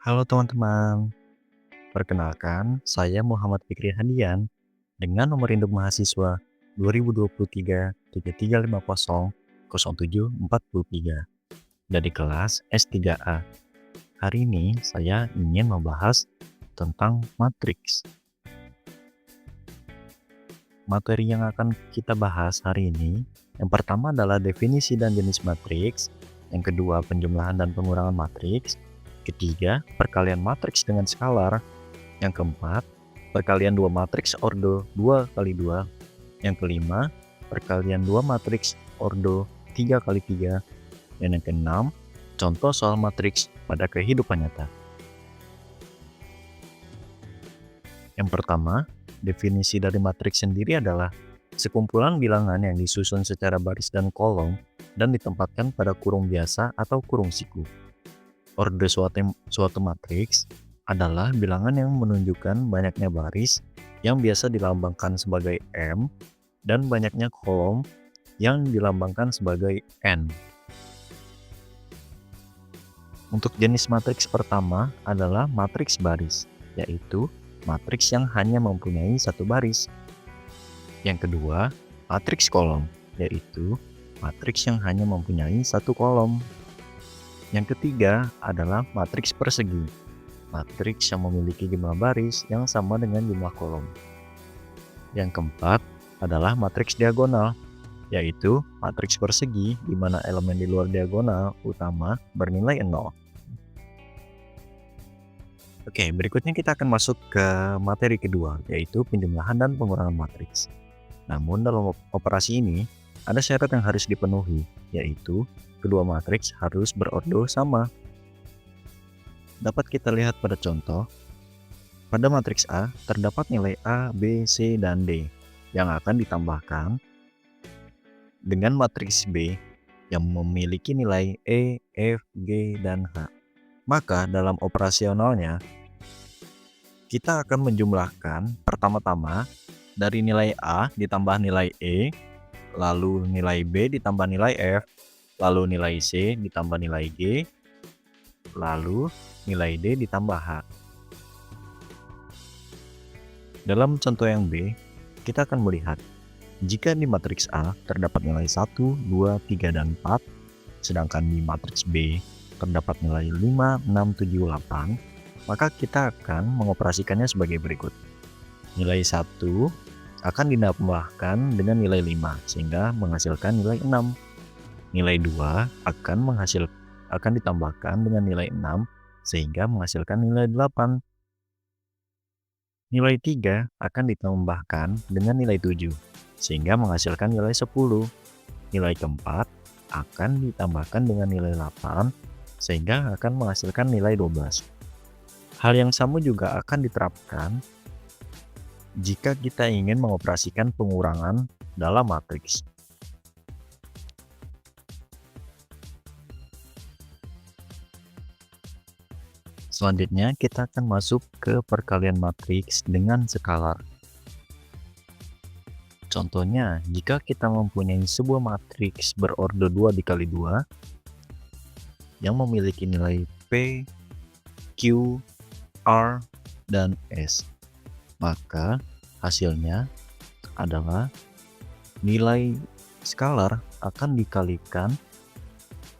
Halo teman-teman, perkenalkan saya Muhammad Fikri Hadian dengan nomor induk mahasiswa 2023-735000743 dari kelas S3A. Hari ini saya ingin membahas tentang matriks. Materi yang akan kita bahas hari ini, yang pertama adalah definisi dan jenis matriks, yang kedua penjumlahan dan pengurangan matriks, ketiga perkalian matriks dengan skalar, yang keempat, perkalian dua matriks ordo 2 kali 2. Yang kelima, perkalian dua matriks ordo 3 kali 3. Dan yang keenam, contoh soal matriks pada kehidupan nyata. Yang pertama, definisi dari matriks sendiri adalah sekumpulan bilangan yang disusun secara baris dan kolom dan ditempatkan pada kurung biasa atau kurung siku. Orde suatu matriks adalah bilangan yang menunjukkan banyaknya baris yang biasa dilambangkan sebagai M dan banyaknya kolom yang dilambangkan sebagai N. Untuk jenis matriks pertama adalah matriks baris, yaitu matriks yang hanya mempunyai satu baris. Yang kedua, matriks kolom, yaitu matriks yang hanya mempunyai satu kolom. Yang ketiga adalah matriks persegi, matriks yang memiliki jumlah baris yang sama dengan jumlah kolom. Yang keempat adalah matriks diagonal, yaitu matriks persegi di mana elemen di luar diagonal utama bernilai 0. Oke, berikutnya kita akan masuk ke materi kedua, yaitu penjumlahan dan pengurangan matriks. Namun dalam operasi ini, ada syarat yang harus dipenuhi, yaitu kedua matriks harus berordo sama. Dapat kita lihat pada contoh. Pada matriks A, terdapat nilai A, B, C, dan D yang akan ditambahkan dengan matriks B yang memiliki nilai E, F, G, dan H. Maka dalam operasionalnya, kita akan menjumlahkan pertama-tama dari nilai A ditambah nilai E, lalu nilai B ditambah nilai F, lalu nilai C ditambah nilai G, lalu nilai D ditambah H. Dalam contoh yang B, kita akan melihat jika di matriks A terdapat nilai 1, 2, 3, dan 4, sedangkan di matriks B terdapat nilai 5, 6, 7, 8, maka kita akan mengoperasikannya sebagai berikut. Nilai 1 akan ditambahkan dengan nilai 5 sehingga menghasilkan nilai 6. Nilai 2 akan ditambahkan dengan nilai 6 sehingga menghasilkan nilai 8. Nilai 3 akan ditambahkan dengan nilai 7 sehingga menghasilkan nilai 10. Nilai keempat akan ditambahkan dengan nilai 8 sehingga akan menghasilkan nilai 12. Hal yang sama juga akan diterapkan jika kita ingin mengoperasikan pengurangan dalam matriks. Selanjutnya kita akan masuk ke perkalian matriks dengan skalar. Contohnya, jika kita mempunyai sebuah matriks berordo 2 dikali 2 yang memiliki nilai P, Q, R, dan S, maka hasilnya adalah nilai skalar akan dikalikan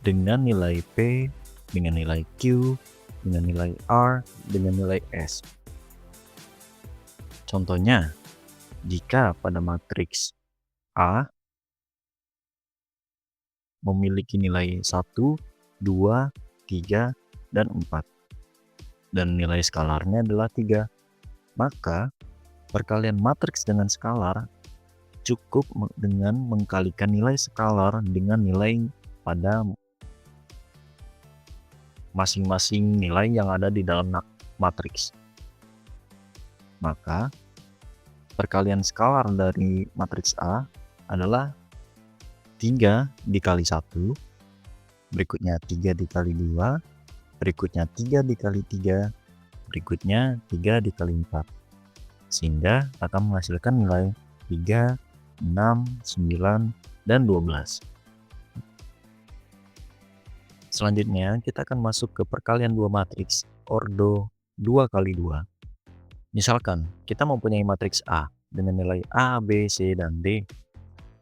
dengan nilai P, dengan nilai Q, dengan nilai R, dengan nilai S. Contohnya, jika pada matriks A memiliki nilai 1, 2, 3, dan 4, dan nilai skalarnya adalah 3, maka perkalian matriks dengan skalar cukup dengan mengkalikan nilai skalar dengan nilai pada masing-masing nilai yang ada di dalam matriks. Maka perkalian skalar dari matriks A adalah 3 dikali 1, berikutnya 3 dikali 2, berikutnya 3 dikali 3, berikutnya 3 dikali 4, sehingga akan menghasilkan nilai 3, 6, 9, dan 12. Selanjutnya, kita akan masuk ke perkalian dua matriks ordo 2 kali 2. Misalkan, kita mempunyai matriks A dengan nilai A, B, C, dan D.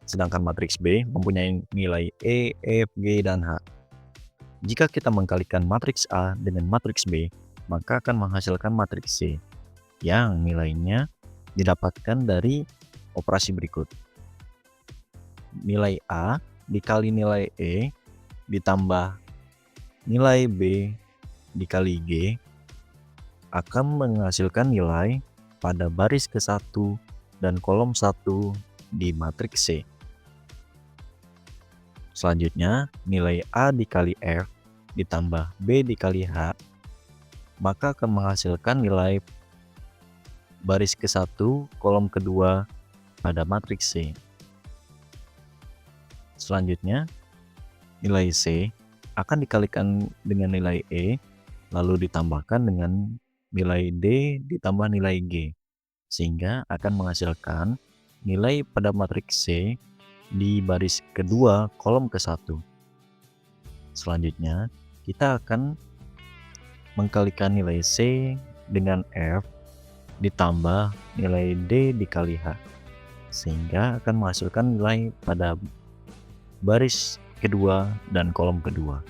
Sedangkan matriks B mempunyai nilai E, F, G, dan H. Jika kita mengkalikan matriks A dengan matriks B, maka akan menghasilkan matriks C yang nilainya didapatkan dari operasi berikut. Nilai A dikali nilai E ditambah nilai B dikali G akan menghasilkan nilai pada baris ke-1 dan kolom 1 di matriks C. Selanjutnya, nilai A dikali F ditambah B dikali H maka akan menghasilkan nilai baris ke-1 kolom kedua pada matriks C. Selanjutnya, nilai C akan dikalikan dengan nilai E lalu ditambahkan dengan nilai D ditambah nilai G, sehingga akan menghasilkan nilai pada matriks C di baris kedua kolom ke-1. Selanjutnya, kita akan mengkalikan nilai C dengan F ditambah nilai D dikali H, sehingga akan menghasilkan nilai pada baris kedua dan kolom kedua.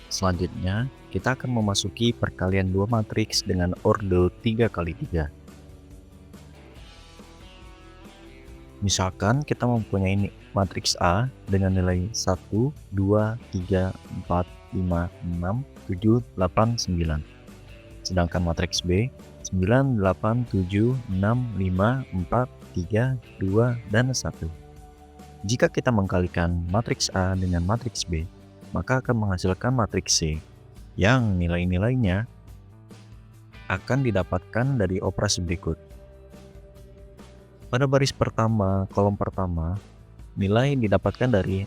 Selanjutnya, kita akan memasuki perkalian dua matriks dengan ordo 3 kali 3. Misalkan kita mempunyai matriks A dengan nilai 1, 2, 3, 4, 5, 6, 7, 8, 9. Sedangkan matriks B 9, 8, 7, 6, 5, 4, 3, 2, dan 1. Jika kita mengkalikan matriks A dengan matriks B, maka akan menghasilkan matriks C yang nilai-nilainya akan didapatkan dari operasi berikut. Pada baris pertama, kolom pertama, nilai didapatkan dari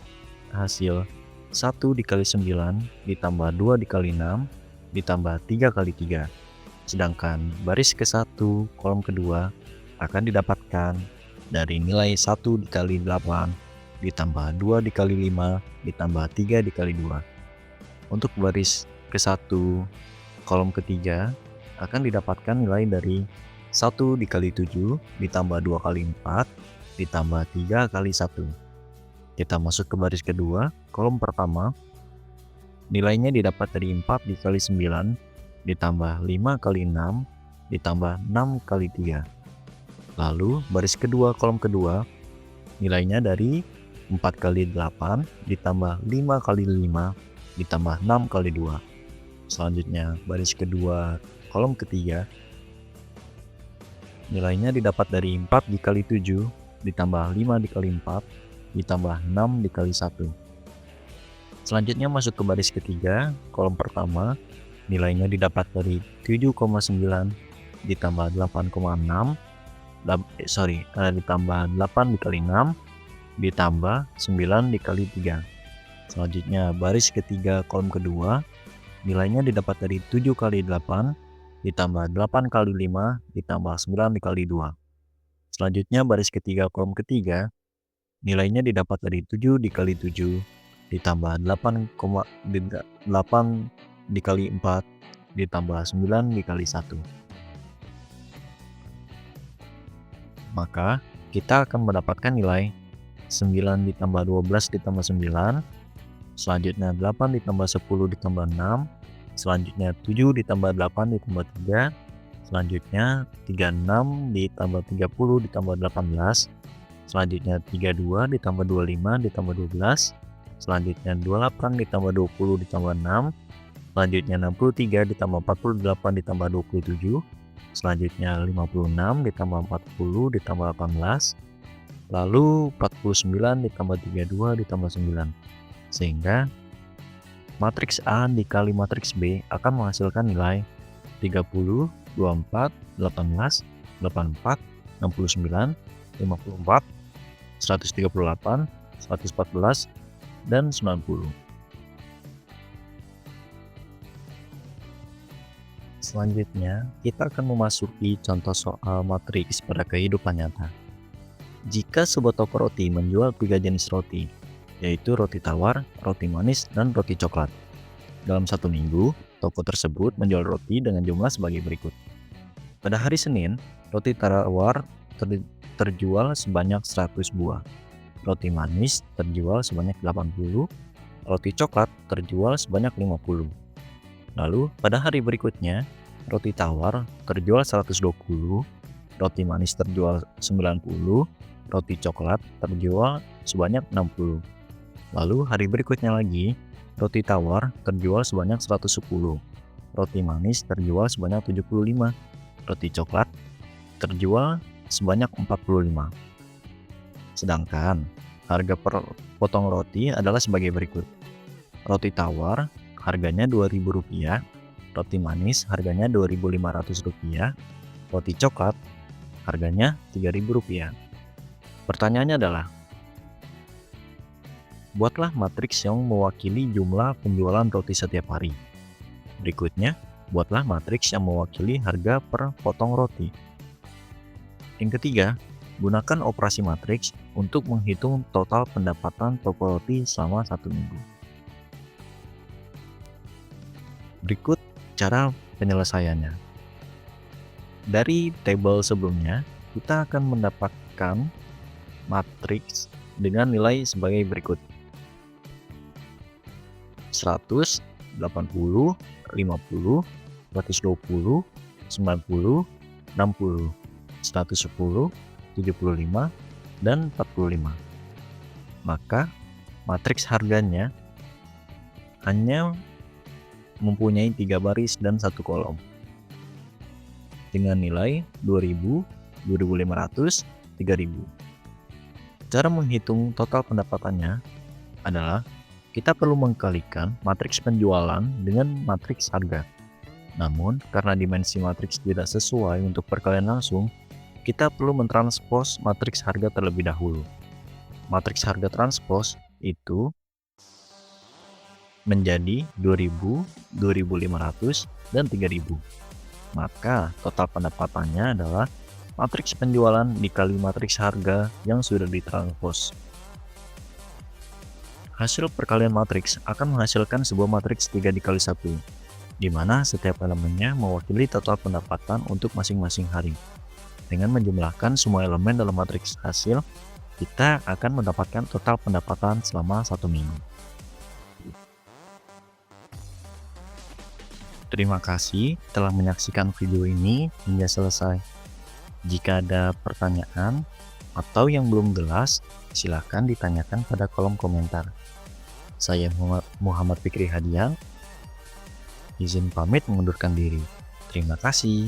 hasil 1 dikali 9 ditambah 2 dikali 6 ditambah 3 kali 3. Sedangkan baris ke-1 kolom kedua akan didapatkan dari nilai 1 dikali 8 ditambah 2 dikali 5 ditambah 3 dikali 2. Untuk baris ke-1 kolom ketiga akan didapatkan nilai dari 1 dikali 7 ditambah 2 kali 4 ditambah 3 kali 1. Kita masuk ke baris kedua kolom pertama, nilainya didapat dari 4 dikali 9 ditambah 5 kali 6 ditambah 6 kali 3. Lalu baris kedua kolom kedua, nilainya dari 4 kali 8 ditambah 5 kali 5 ditambah 6 kali 2. Selanjutnya baris kedua kolom ketiga, nilainya didapat dari 4 dikali 7 ditambah 5 dikali 4 ditambah 6 dikali 1. Selanjutnya masuk ke baris ketiga kolom pertama, nilainya didapat dari 7,9 ditambah 8,6 ditambah 8 dikali 6 ditambah 9 dikali 3. Selanjutnya baris ketiga kolom kedua, nilainya didapat dari 7 kali 8 ditambah 8 kali 5 ditambah 9 dikali 2. Selanjutnya baris ketiga kolom ketiga, nilainya didapat dari 7 dikali 7 ditambah 8 dikali 4 ditambah 9 dikali 1. Maka kita akan mendapatkan nilai 9 ditambah 12 ditambah 9, selanjutnya 8 ditambah 10 ditambah 6, selanjutnya 7 ditambah 8 ditambah 3, selanjutnya 36 ditambah 30 ditambah 18, selanjutnya 32 ditambah 25 ditambah 12, selanjutnya 28 ditambah 20 ditambah 6, selanjutnya 63 ditambah 48 ditambah 27, selanjutnya 56 ditambah 40 ditambah 18, lalu 49 ditambah 32 ditambah 9, sehingga matriks A dikali matriks B akan menghasilkan nilai 30, 24, 18, 84, 69, 54, 138, 114, dan 90. Selanjutnya, kita akan memasuki contoh soal matriks pada kehidupan nyata. Jika sebuah toko roti menjual 3 jenis roti, yaitu roti tawar, roti manis, dan roti coklat. Dalam satu minggu, toko tersebut menjual roti dengan jumlah sebagai berikut. Pada hari Senin, roti tawar terjual sebanyak 100 buah. Roti manis terjual sebanyak 80, roti coklat terjual sebanyak 50. Lalu, pada hari berikutnya, roti tawar terjual 120, roti manis terjual 90, roti coklat terjual sebanyak 60. Lalu, hari berikutnya lagi, roti tawar terjual sebanyak 110, roti manis terjual sebanyak 75, roti coklat terjual sebanyak 45. Sedangkan, harga per potong roti adalah sebagai berikut. Roti tawar harganya Rp2.000, roti manis harganya Rp2.500, roti coklat harganya Rp3.000. Pertanyaannya adalah, buatlah matriks yang mewakili jumlah penjualan roti setiap hari. Berikutnya, buatlah matriks yang mewakili harga per potong roti. Yang ketiga, gunakan operasi matriks untuk menghitung total pendapatan toko roti selama 1 minggu. Berikut cara penyelesaiannya. Dari tabel sebelumnya, kita akan mendapatkan matriks dengan nilai sebagai berikut: 100, 80, 50, 120, 90, 60, 110, 75, dan 45. Maka matriks harganya hanya mempunyai 3 baris dan 1 kolom dengan nilai 2000, 2500, 3000. Cara menghitung total pendapatannya adalah kita perlu mengkalikan matriks penjualan dengan matriks harga. Namun, karena dimensi matriks tidak sesuai untuk perkalian langsung, kita perlu mentranspos matriks harga terlebih dahulu. Matriks harga transpos itu menjadi 2000, 2500, dan 3000. Maka total pendapatannya adalah matriks penjualan dikali matriks harga yang sudah ditranspos. Hasil perkalian matriks akan menghasilkan sebuah matriks 3 dikali 1, di mana setiap elemennya mewakili total pendapatan untuk masing-masing hari. Dengan menjumlahkan semua elemen dalam matriks hasil, kita akan mendapatkan total pendapatan selama 1 minggu. Terima kasih telah menyaksikan video ini hingga selesai. Jika ada pertanyaan atau yang belum jelas, silakan ditanyakan pada kolom komentar. Saya Muhammad Fikri Hadian, izin pamit mengundurkan diri. Terima kasih.